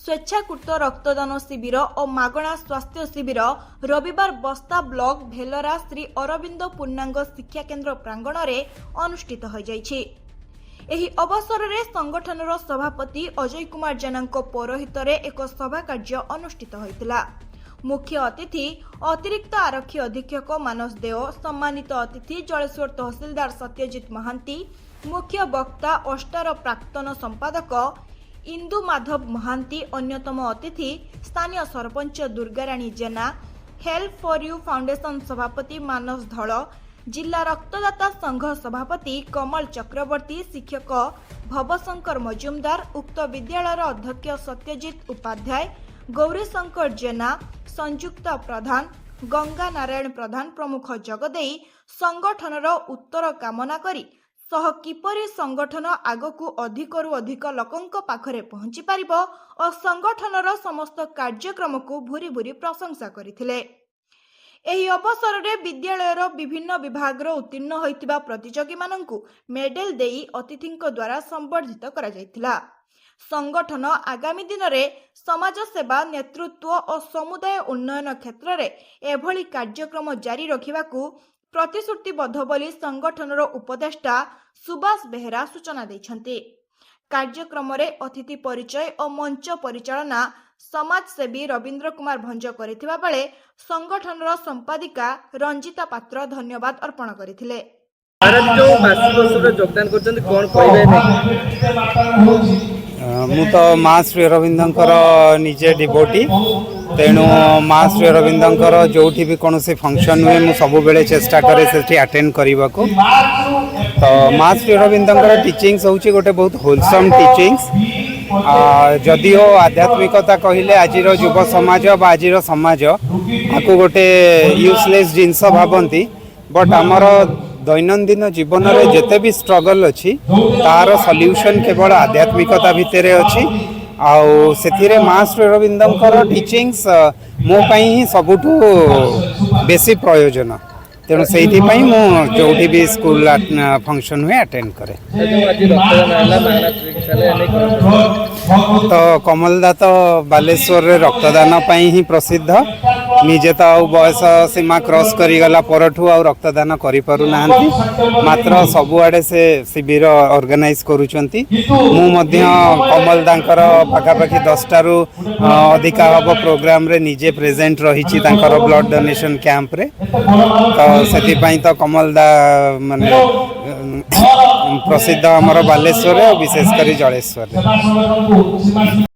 स्वेच्छाकृत रक्तदान शिविर और मागणा स्वास्थ्य शिविर रविवार बस्ता ब्लॉक भेलरा श्री अरविंद पूर्णांग शिक्षा केन्द्र प्रांगण में अनुष्ठित हो जाइछि। एही अवसर में संगठनर सभापति अजय कुमार जेना पौरोहित एक सभा कार्य अनुष्ठित होइतिला। मुख्य अतिथि अतिरिक्त आरक्षी अधीक्षक मानस देव, सम्मानित अतिथि जलेश्वर तहसीलदार सत्यजित महांती, मुख्य वक्ता अष्टार प्राक्तन संपादक इंदु माधव महांती, अन्यतम अतिथि स्थानीय सरपंच दुर्गाराणी जेना, हेल्प फॉर यू फाउंडेशन सभापति मानस धल, जिला रक्तदाता संघ सभापति कमल चक्रवर्ती, शिक्षक भवशंकर मजुमदार, उक्त विद्यालयर अध्यक्ष सत्यजित उपाध्याय, गौरीशंकर जेना, संयुक्त प्रधान, गंगा नारायण प्रधान प्रमुख जगदेई संगठनर उत्तर कामना करी सह किपरि संगठन आगकू अधिकरु अधिक लोकंक पाखरे पहुंची पारिबो और संगठनर समस्त कार्यक्रम को भूरी भूरी प्रशंसा करिथिले। एही अवसर में विद्यालयर विभिन्न विभाग उत्तीर्ण होइतिबा प्रतियोगी माननकू मेडल देई अतिथिंक द्वारा संबर्धित करा जायतिला। संगठन आगामी दिन में समाज सेवा, नेतृत्व और समुदाय उन्नयन क्षेत्र में एभली कार्यक्रम जारी रखिबाकू प्रतिश्रुतिबद्ध बोली संगठनर उपदेष्टा सुभाष बेहेरा सूचना दैछन्ति। कार्यक्रम में अतिथि परिचय और मंच परिचालना समाजसेवी रविंद्र कुमार भंज करथिबा बेले संगठनर संपादिका रंजिता पात्र धन्यवाद अर्पण करथिले। मु तो माँ श्री अरविंदर निजे डिवोटी, तेणु माँ श्री अरविंदर जो भी कौन से फंक्शन हुए मुझे सब बेले चेष्टा करे से अटेंड करने को। तो माँ श्री अरविंदर टीचिंग्स हूँ गोटे बहुत होलसम टीचिंग्स। जदिओ आध्यात्मिकता कहले आज युव समाज बा आज समाज आपको गोटे यूजलेस जिनस भावती, बट आमर दैनंदिन जीवन में जिते भी स्ट्रगल अच्छी तार सॉल्यूशन केवल आध्यात्मिकता भितर अच्छी। आउ से माँ श्री अरविंदर टीचिंग्स मो ही सबुठू बेसी प्रयोजन, तेणु से जो भी स्कूल फंक्शन हुए अटेंड करे। तो कमलदा तो बालेश्वर रे रक्तदान ही प्रसिद्ध, निजे तो बयस सीमा क्रॉस करीगला परठू आ रक्तदान करि पारु नाहंती, मात्र सबुआडे से शिविर ऑर्गेनाइज करूचंती। मु मध्य कमलदांकर पाखापाखि 10 रु अधिका हब प्रोग्राम रे निजे प्रेजेंट रहिछि तांकर ब्लड डोनेशन कैंप रे। तो सेति तो कमलदा माने प्रसिद्ध आमर बालेश्वर और विशेषकर जलेश्वर।